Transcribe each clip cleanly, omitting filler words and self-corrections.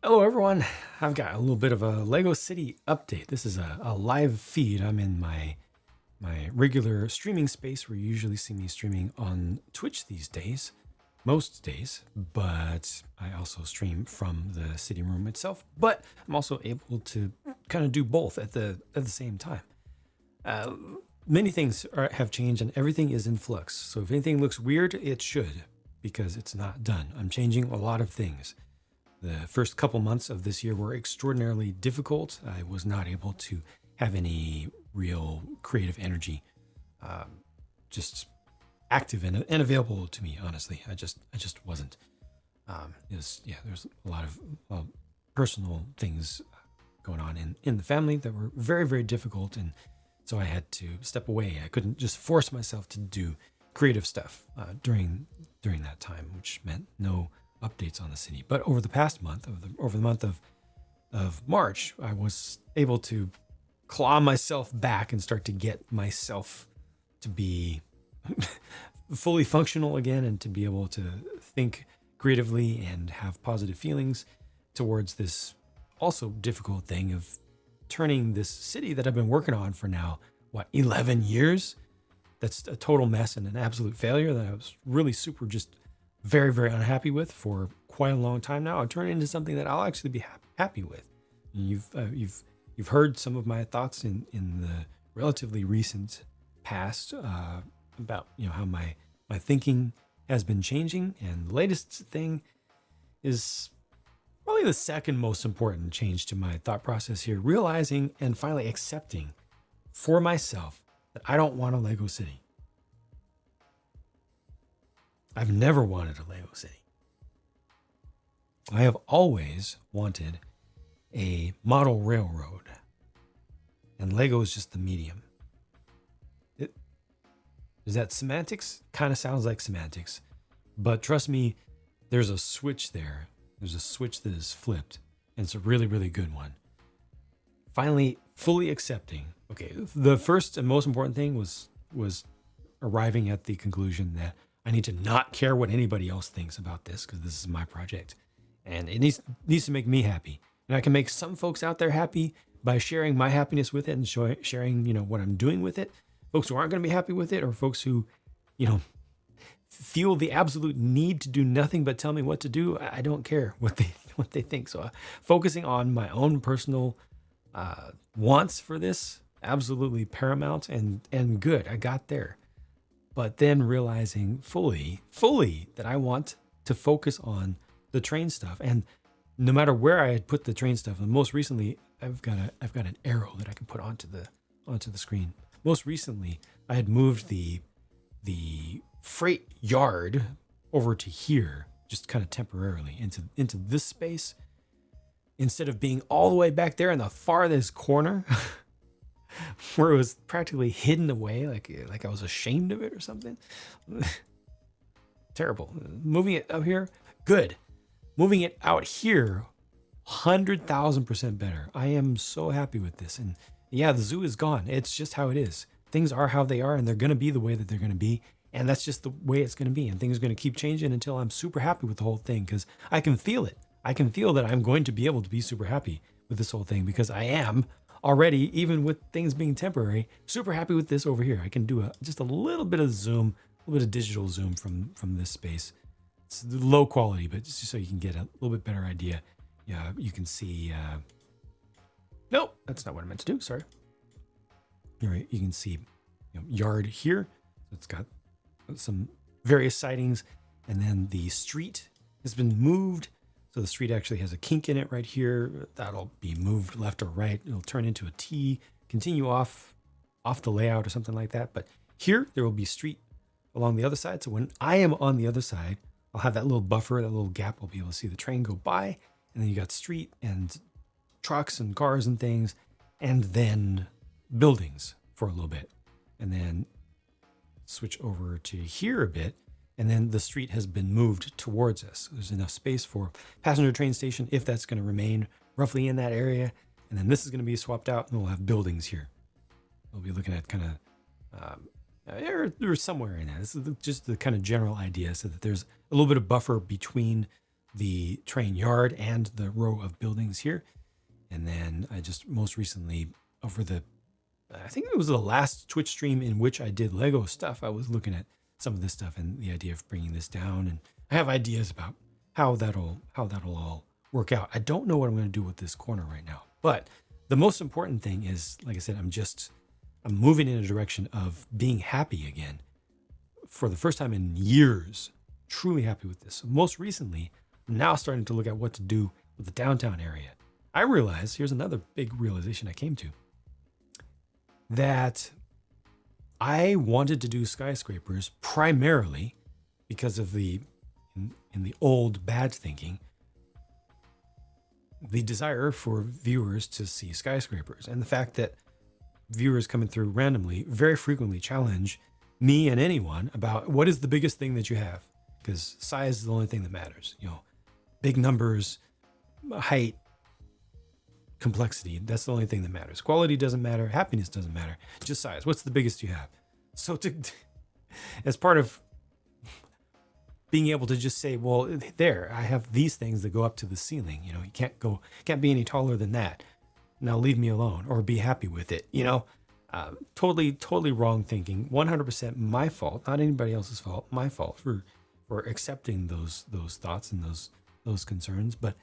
Hello, everyone. I've got a little bit of a Lego City update. This is a live feed. I'm in my regular streaming space where you usually see me streaming on Twitch these days, most days, but I also stream from the city room itself. But I'm also able to kind of do both at the same time. Uh, Many things have changed and everything is in flux. So if anything looks weird, it should, because it's not done. I'm changing a lot of things. The first couple months of this year were extraordinarily difficult. I was not able to have any real creative energy, just active and available to me. Honestly, I just wasn't. There's a lot of personal things going on in the family that were very, very difficult, and so I had to step away. I couldn't just force myself to do creative stuff during that time, which meant no updates on the city. But over the past month, over the month of March, I was able to claw myself back and start to get myself to be fully functional again, and to be able to think creatively and have positive feelings towards this also difficult thing of turning this city that I've been working on for now, 11 years? That's a total mess and an absolute failure that I was really super just very, very unhappy with for quite a long time now. I'll turn it into something that I'll actually be happy with. You've heard some of my thoughts in the relatively recent past about how my thinking has been changing, and the latest thing is probably the second most important change to my thought process here, realizing and finally accepting for myself that I don't want a Lego city. I've never wanted a Lego city. I have always wanted a model railroad, and Lego is just the medium. Is that semantics? Kind of sounds like semantics, but trust me, there's a switch there. There's a switch that is flipped, and it's a really, really good one. Finally, fully accepting. Okay, the first and most important thing was arriving at the conclusion that I need to not care what anybody else thinks about this, because this is my project, and it needs to make me happy. And I can make some folks out there happy by sharing my happiness with it and sharing what I'm doing with it. Folks who aren't going to be happy with it, or folks who feel the absolute need to do nothing but tell me what to do, I don't care what they think. So focusing on my own personal wants for this, absolutely paramount and good. I got there. But then realizing fully that I want to focus on the train stuff. And no matter where I had put the train stuff, and most recently I've got an arrow that I can put onto the screen. Most recently, I had moved the freight yard over to here, just kind of temporarily into this space, instead of being all the way back there in the farthest corner where it was practically hidden away, like I was ashamed of it or something. Terrible. Moving it up here, good. Moving it out here, 100,000% better. I am so happy with this. And yeah, the zoo is gone. It's just how it is. Things are how they are, and they're going to be the way that they're going to be. And that's just the way it's going to be. And things are going to keep changing until I'm super happy with the whole thing, because I can feel it. I can feel that I'm going to be able to be super happy with this whole thing, because I am already, even with things being temporary, super happy with this over here. I can do just a little bit of zoom, a little bit of digital zoom from this space. It's low quality, but just so you can get a little bit better idea. Yeah, you can see. Nope, that's not what I meant to do. Sorry. All right, you can see yard here. So it's got some various sidings, and then the street has been moved. So the street actually has a kink in it right here. That'll be moved left or right. It'll turn into a T, continue off the layout or something like that. But here there will be street along the other side. So when I am on the other side, I'll have that little buffer, that little gap. I'll be able to see the train go by, and then you got street and trucks and cars and things, and then buildings for a little bit, and then switch over to here a bit, and then the street has been moved towards us. There's enough space for passenger train station, if that's going to remain roughly in that area, and then this is going to be swapped out, and we'll have buildings here. We'll be looking at kind of or somewhere in that. This is just the kind of general idea, so that there's a little bit of buffer between the train yard and the row of buildings here. And then I just most recently, I think it was the last Twitch stream in which I did Lego stuff. I was looking at some of this stuff and the idea of bringing this down. And I have ideas about how that'll all work out. I don't know what I'm going to do with this corner right now. But the most important thing is, like I said, I'm moving in a direction of being happy again for the first time in years. Truly happy with this. So most recently, I'm now starting to look at what to do with the downtown area. I realized, here's another big realization I came to, that I wanted to do skyscrapers primarily because of in the old bad thinking, the desire for viewers to see skyscrapers, and the fact that viewers coming through randomly very frequently challenge me and anyone about what is the biggest thing that you have, because size is the only thing that matters. Big numbers, height, complexity, that's the only thing that matters. Quality doesn't matter, happiness doesn't matter, just size. What's the biggest you have? So as part of being able to just say, well, there, I have these things that go up to the ceiling. You can't be any taller than that. Now leave me alone, or be happy with it. Totally wrong thinking. 100% my fault, not anybody else's fault. My fault for accepting those thoughts and those concerns. But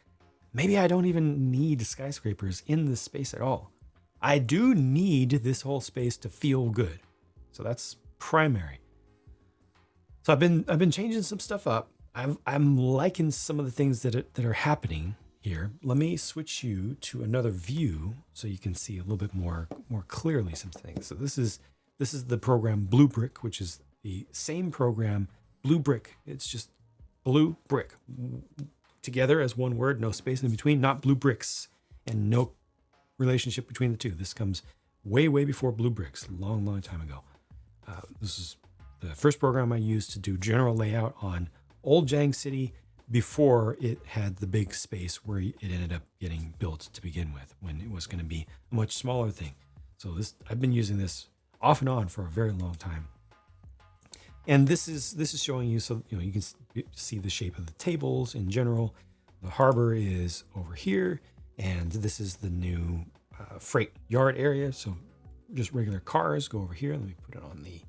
maybe I don't even need skyscrapers in this space at all. I do need this whole space to feel good. So that's primary. So I've been changing some stuff up. I'm liking some of the things that are happening here. Let me switch you to another view so you can see a little bit more clearly some things. So this is the program Blue Brick, which is the same program, Blue Brick. It's just Blue Brick together as one word, no space in between, not Blue Bricks, and no relationship between the two. This comes way before Blue Bricks, long time ago. This is the first program I used to do general layout on old Jang City before it had the big space where it ended up getting built to begin with, when it was going to be a much smaller thing. So I've been using this off and on for a very long time. And this is showing you, so you can see the shape of the tables in general. The harbor is over here, and this is the new freight yard area. So just regular cars go over here. Let me put it on the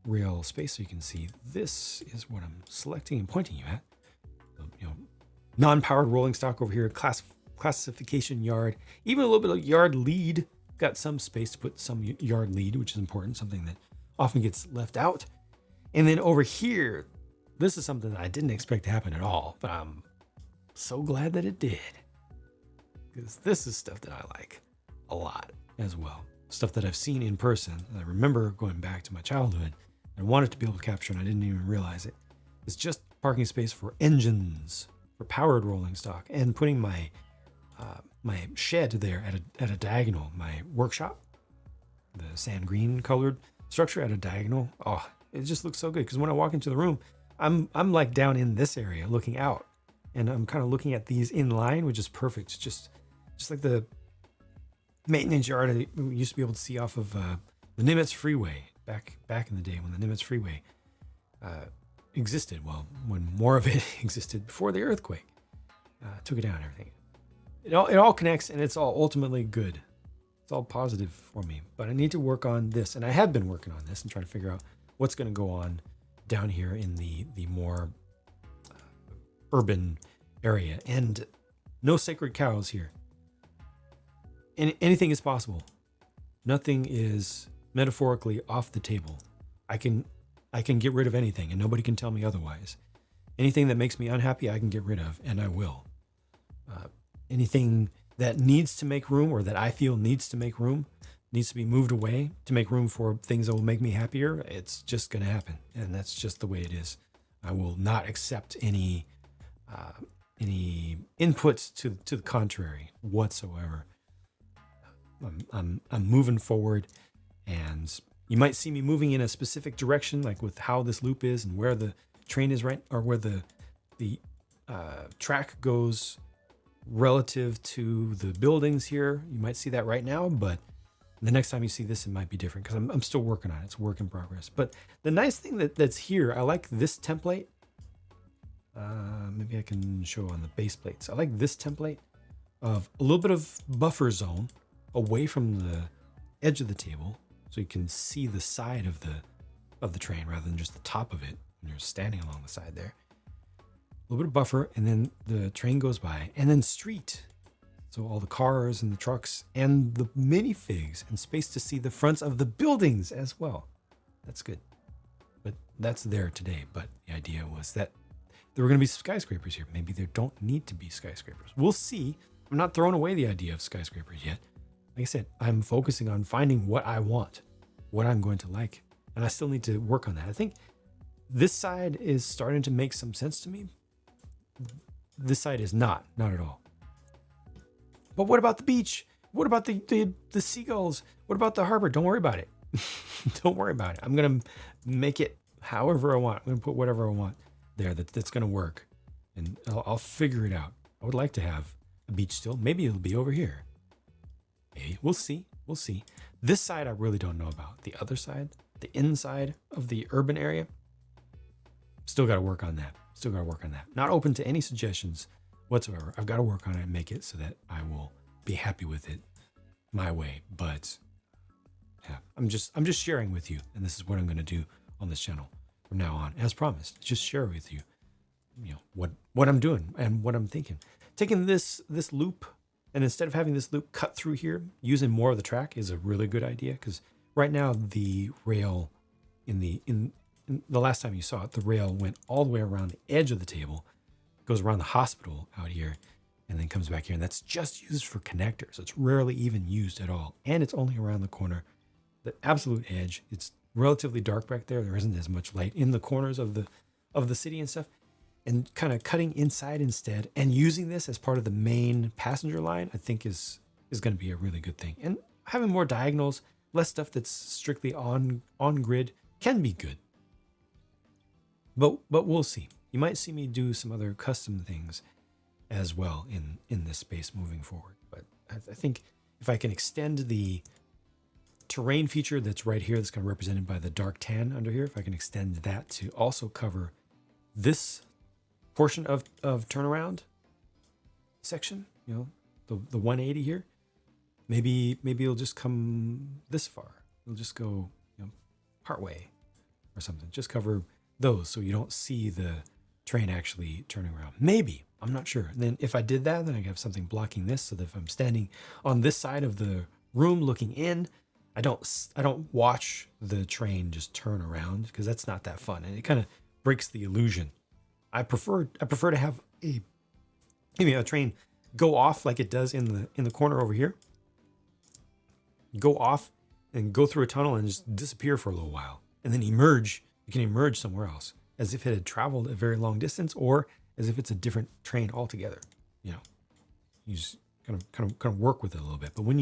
real space so you can see. This is what I'm selecting and pointing you at. Non-powered rolling stock over here, classification yard, even a little bit of yard lead. Got some space to put some yard lead, which is important, something that often gets left out. And then over here, this is something that I didn't expect to happen at all, but I'm so glad that it did, because this is stuff that I like a lot as well. Stuff that I've seen in person. I remember going back to my childhood. I wanted to be able to capture, and I didn't even realize it. It's just parking space for engines, for powered rolling stock, and putting my shed there at a diagonal. My workshop, the sand green colored structure at a diagonal. Oh, it just looks so good, because when I walk into the room, I'm like down in this area looking out, and I'm kind of looking at these in line, which is perfect. Just like the maintenance yard we used to be able to see off of the Nimitz Freeway back in the day when the Nimitz Freeway existed. Well, when more of it existed before the earthquake took it down and everything. It all connects, and it's all ultimately good. It's all positive for me. But I need to work on this, and I have been working on this and trying to figure out what's going to go on down here in the more urban area. And no sacred cows here. And anything is possible. Nothing is metaphorically off the table. I can get rid of anything, and nobody can tell me otherwise. Anything that makes me unhappy, I can get rid of, and I will. Anything that needs to make room, or that I feel needs to make room, needs to be moved away to make room for things that will make me happier, it's just going to happen. And that's just the way it is. I will not accept any inputs to the contrary whatsoever. I'm moving forward, and you might see me moving in a specific direction, like with how this loop is and where the train is right, or where the track goes relative to the buildings here. You might see that right now, but the next time you see this, it might be different, because I'm still working on it. It's a work in progress. But the nice thing that's here, I like this template. Maybe I can show on the base plates. I like this template of a little bit of buffer zone away from the edge of the table, so you can see the side of the train rather than just the top of it when you're standing along the side there. A little bit of buffer, and then the train goes by, and then street. So all the cars and the trucks and the minifigs, and space to see the fronts of the buildings as well. That's good. But that's there today. But the idea was that there were going to be skyscrapers here. Maybe there don't need to be skyscrapers. We'll see. I'm not throwing away the idea of skyscrapers yet. Like I said, I'm focusing on finding what I want, what I'm going to like. And I still need to work on that. I think this side is starting to make some sense to me. This side is not at all. But what about the beach? What about the seagulls? What about the harbor? Don't worry about it. Don't worry about it. I'm going to make it however I want. I'm going to put whatever I want there that's going to work. And I'll figure it out. I would like to have a beach still. Maybe it'll be over here. Maybe. We'll see. We'll see. This side I really don't know about. The other side, the inside of the urban area, still got to work on that. Still got to work on that. Not open to any suggestions whatsoever. I've got to work on it and make it so that I will be happy with it my way. But yeah, I'm just sharing with you, and this is what I'm going to do on this channel from now on, as promised. Just share with you, what I'm doing and what I'm thinking. Taking this loop, and instead of having this loop cut through here, using more of the track is a really good idea, because right now the rail in the last time you saw it, the rail went all the way around the edge of the table, goes around the hospital out here, and then comes back here. And that's just used for connectors. It's rarely even used at all. And it's only around the corner, the absolute edge. It's relatively dark back there. There isn't as much light in the corners of the city and stuff. And kind of cutting inside instead and using this as part of the main passenger line, I think is going to be a really good thing. And having more diagonals, less stuff that's strictly on grid can be good. But we'll see. You might see me do some other custom things as well in this space moving forward. But I think if I can extend the terrain feature that's right here, that's kind of represented by the dark tan under here, if I can extend that to also cover this portion of turnaround section, the 180 here, maybe it'll just come this far. It'll just go part way or something. Just cover those so you don't see the train actually turning around. Maybe, I'm not sure. And then if I did that, then I have something blocking this, so that if I'm standing on this side of the room looking in, I don't watch the train just turn around, because that's not that fun, and it kind of breaks the illusion. I prefer to have a train go off like it does in the corner over here. Go off and go through a tunnel and just disappear for a little while, and then emerge. You can emerge somewhere else, as if it had traveled a very long distance, or as if it's a different train altogether. You just kind of work with it a little bit. But when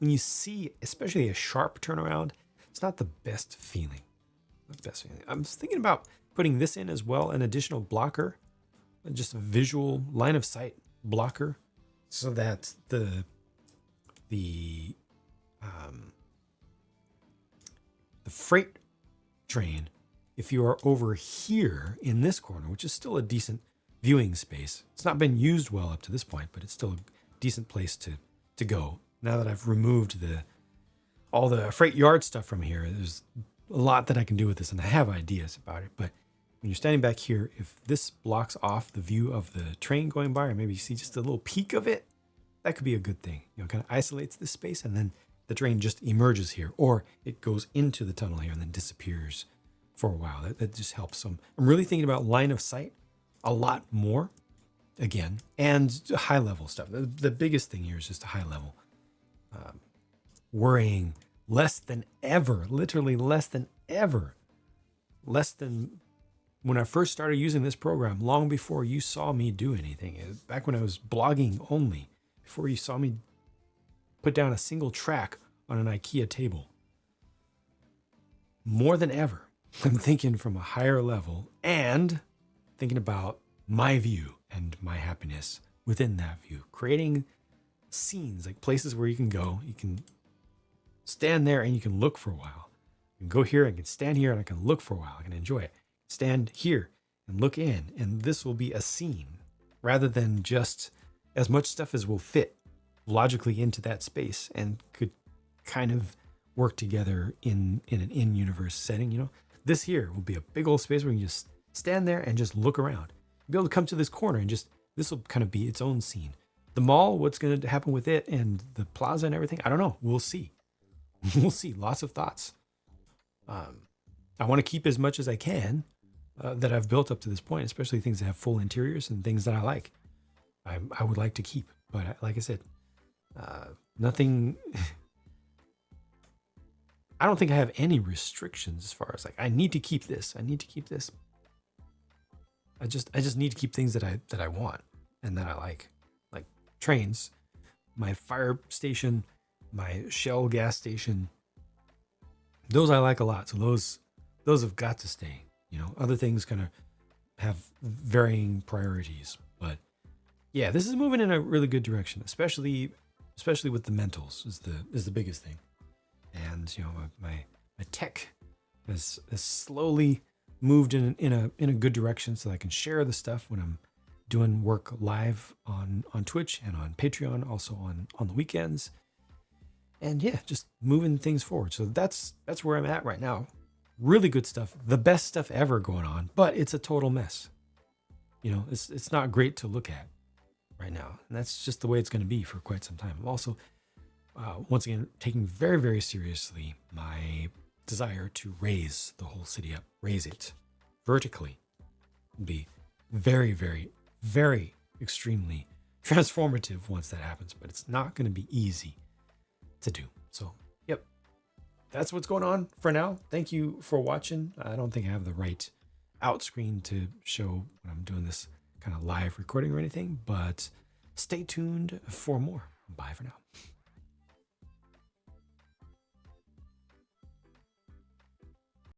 you see, especially a sharp turnaround, it's not the best feeling. Not the best feeling. I'm thinking about putting this in as well, an additional blocker, just a visual line of sight blocker, so that the freight train, if you are over here in this corner, which is still a decent viewing space, it's not been used well up to this point, but it's still a decent place to go. Now that I've removed all the freight yard stuff from here, there's a lot that I can do with this, and I have ideas about it. But when you're standing back here, if this blocks off the view of the train going by, or maybe you see just a little peek of it, that could be a good thing. Kind of isolates this space, and then the train just emerges here, or it goes into the tunnel here and then disappears for a while. That just helps. So I'm really thinking about line of sight a lot more again, and high level stuff. The biggest thing here is just a high level. Worrying less than ever, literally less than ever, less than when I first started using this program, long before you saw me do anything. Back when I was blogging only, before you saw me put down a single track on an IKEA table. More than ever, I'm thinking from a higher level and thinking about my view and my happiness within that view. Creating scenes, like places where you can go, you can stand there and you can look for a while. You can go here, I can stand here and I can look for a while. I can enjoy it. Stand here and look in, and this will be a scene rather than just as much stuff as will fit logically into that space and could kind of work together in an in-universe setting. This here will be a big old space where you can just stand there and just look around. You'll be able to come to this corner and just, this will kind of be its own scene. The mall, what's going to happen with it and the plaza and everything, I don't know. We'll see. We'll see. Lots of thoughts. I want to keep as much as I can that I've built up to this point, especially things that have full interiors and things that I like. I would like to keep, but like I said, nothing. I don't think I have any restrictions as far as like I need to keep this. I need to keep this. I just need to keep things that I want and that I like trains, my fire station, my Shell gas station. Those I like a lot. So those have got to stay. Other things kind of have varying priorities, but yeah, this is moving in a really good direction, especially with the mentals is the biggest thing. And my tech has slowly moved in a good direction, so I can share the stuff when I'm doing work live on Twitch and on Patreon, also on the weekends. And yeah, just moving things forward. So that's where I'm at right now. Really good stuff, the best stuff ever going on, but it's a total mess. It's not great to look at right now, and that's just the way it's going to be for quite some time. I'm also once again taking very, very seriously my desire to raise the whole city up, raise it vertically. It'd be very, very, very extremely transformative once that happens, but it's not going to be easy to do. So, yep, that's what's going on for now. Thank you for watching. I don't think I have the right out screen to show when I'm doing this kind of live recording or anything, but stay tuned for more. Bye for now.